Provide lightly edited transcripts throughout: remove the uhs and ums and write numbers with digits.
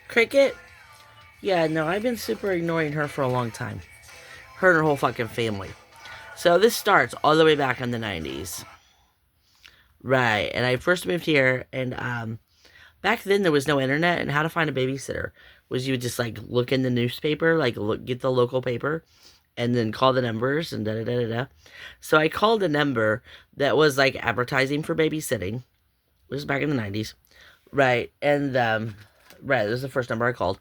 Cricket? Yeah, no, I've been super ignoring her for a long time. Her and her whole fucking family. So this starts all the way back in the 90s. Right. And I first moved here, and back then there was no internet, and how to find a babysitter was you would just like look in the newspaper, like look, get the local paper, and then call the numbers and da da da da da. So I called a number that was like advertising for babysitting. This was back in the 90s. Right. And right, this was the first number I called.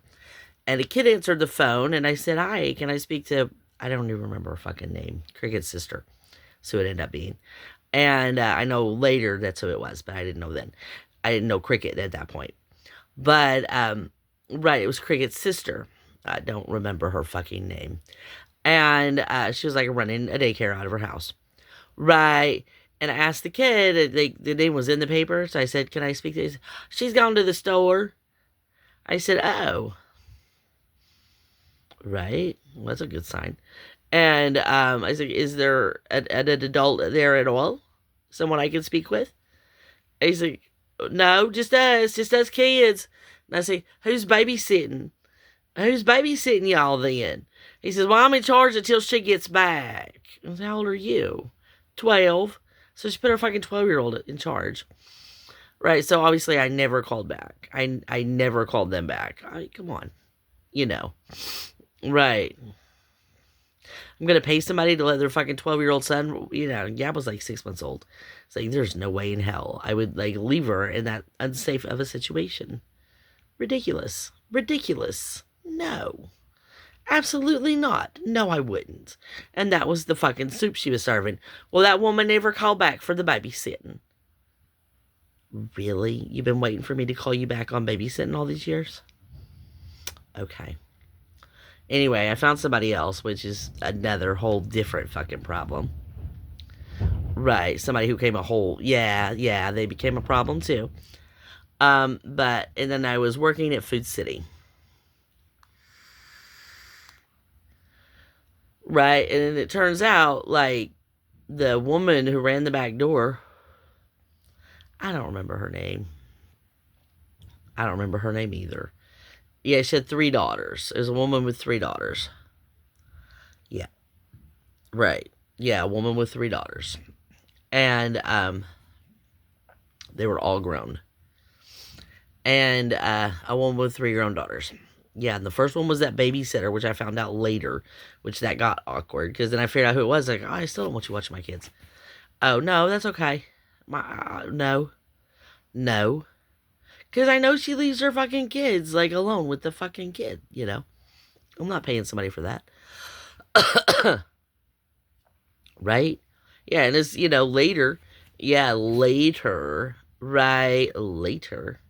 And a kid answered the phone, and I said, "Hi, can I speak to?" I don't even remember her fucking name. Cricket's sister. So it ended up being. And I know later that's who it was, but I didn't know then. I didn't know Cricket at that point. But right, it was Cricket's sister. I don't remember her fucking name. And she was like running a daycare out of her house. Right. And I asked the kid, the name was in the paper. So I said, "Can I speak to you?" "She's gone to the store." I said, "Oh, right. Well, that's a good sign." And I said, "Is there an adult there at all? Someone I can speak with?" And he's like, "No, just us kids." And I say, "Who's babysitting? Who's babysitting y'all then?" He says, "Well, I'm in charge until she gets back." I said, "How old are you?" 12. So she put her fucking 12-year-old in charge. Right, so obviously I never called back. I never called them back. Come on. You know. Right. I'm gonna pay somebody to let their fucking 12-year-old son, Gab was like 6 months old. It's like there's no way in hell I would like leave her in that unsafe of a situation. Ridiculous. Ridiculous. No. Absolutely not. No, I wouldn't. And that was the fucking soup she was serving. Well, that woman never called back for the babysitting. Really? You've been waiting for me to call you back on babysitting all these years? Okay. Anyway, I found somebody else, which is another whole different fucking problem. Right, somebody who came a whole, yeah, they became a problem too. But, and then I was working at Food City. Right, and then it turns out, like, the woman who ran the back door, I don't remember her name. I don't remember her name either. Yeah, she had 3 daughters. It was a woman with 3 daughters. Yeah, right. Yeah, a woman with 3 daughters. And they were all grown. And a woman with 3 grown daughters. Yeah, and the first one was that babysitter, which I found out later, which that got awkward because then I figured out who it was. Like, oh, I still don't want you watching my kids. Oh no, that's okay. No, no, because I know she leaves her fucking kids like alone with the fucking kid. I'm not paying somebody for that, right? Yeah, and it's later. Yeah, later. Right, later.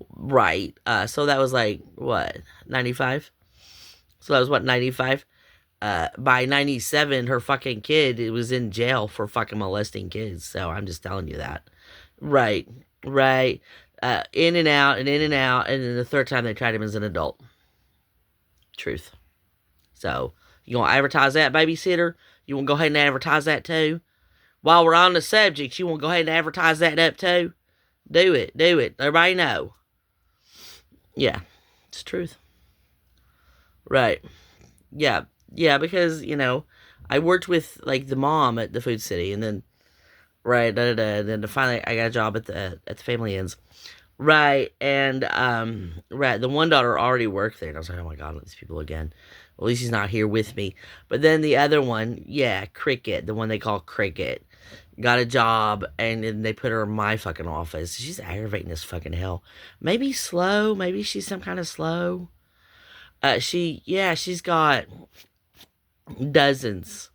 Right. So that was like what, 95? So that was what, 95? By 97, her fucking kid it was in jail for fucking molesting kids. So I'm just telling you that. Right. Right. In and out and in and out. And then the third time they tried him as an adult. Truth. So you want to advertise that, babysitter? You want to go ahead and advertise that too? While we're on the subject, you want to go ahead and advertise that up too? Do it. Do it. Everybody know. Yeah. It's truth. Right. Yeah. Yeah, because, I worked with like the mom at the Food City and then right, and then finally I got a job at the Family Inns. Right, and right, the one daughter already worked there, and I was like, oh my god, these people again. At least he's not here with me. But then the other one, yeah, Cricket, the one they call Cricket, got a job, and then they put her in my fucking office. She's aggravating as fucking hell. Maybe slow, maybe she's some kind of slow. She's got dozens,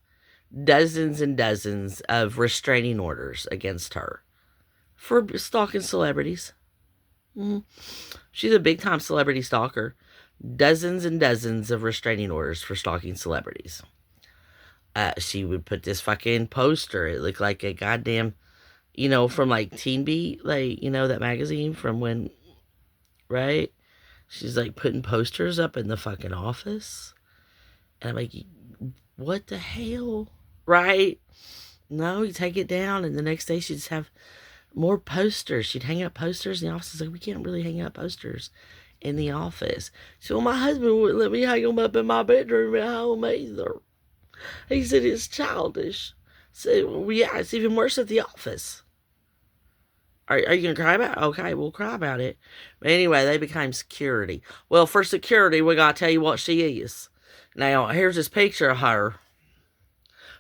dozens and dozens of restraining orders against her for stalking celebrities. Mm. She's a big time celebrity stalker. Dozens and dozens of restraining orders for stalking celebrities. She would put this fucking poster. It looked like a goddamn, from like Teen Beat, like, that magazine from when, right? She's like putting posters up in the fucking office. And I'm like, what the hell? Right? No, you take it down, and the next day she'd just have more posters. She'd hang up posters in the office. Like, we can't really hang up posters in the office. So my husband wouldn't let me hang them up in my bedroom at home either. He said it's childish. So, well, yeah, it's even worse at the office. Are you going to cry about it? Okay, we'll cry about it. But anyway, they became security. Well, for security, we got to tell you what she is. Now, here's this picture of her.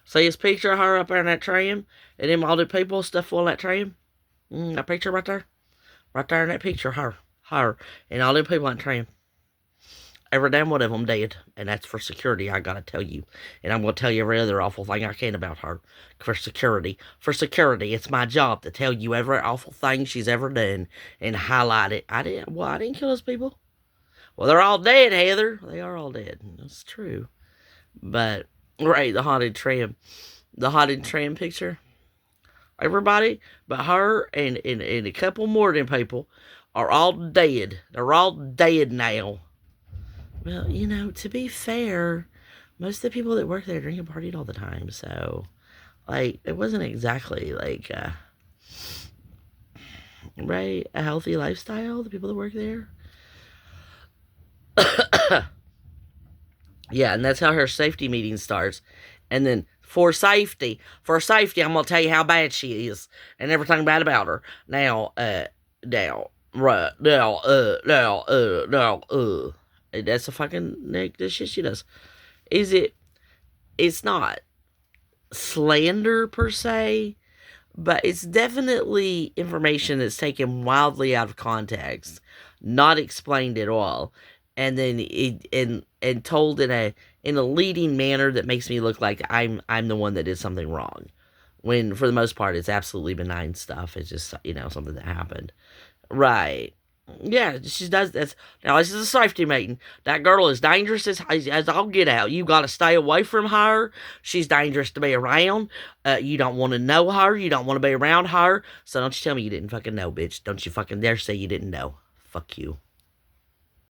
See this picture of her up there in that tram? And them all the people stuff on that tram? That picture right there? Right there in that picture, her. Her. And all them people in that tram. Every damn one of them dead. And that's for security, I gotta tell you. And I'm gonna tell you every other awful thing I can about her. For security. For security, it's my job to tell you every awful thing she's ever done and highlight it. I didn't kill those people. Well, they're all dead, Heather. They are all dead. That's true. But, right, the haunted tram. The haunted tram picture. Everybody but her and a couple more than people are all dead. They're all dead now. Well, to be fair, most of the people that work there drink and partied all the time, so like it wasn't exactly like right, a healthy lifestyle, the people that work there. Yeah, and that's how her safety meeting starts. And then for safety, I'm gonna tell you how bad she is and everything bad about her. Now, right, now. That's a fucking the shit she does. Is it? It's not slander per se, but it's definitely information that's taken wildly out of context, not explained at all, and then and told in a leading manner that makes me look like I'm the one that did something wrong. When for the most part it's absolutely benign stuff. It's just something that happened. Right. Yeah, she does. That's now. This is a safety meeting. That girl is dangerous as I'll get out. You got to stay away from her. She's dangerous to be around. You don't want to know her. You don't want to be around her. So don't you tell me you didn't fucking know, bitch. Don't you fucking dare say you didn't know. Fuck you.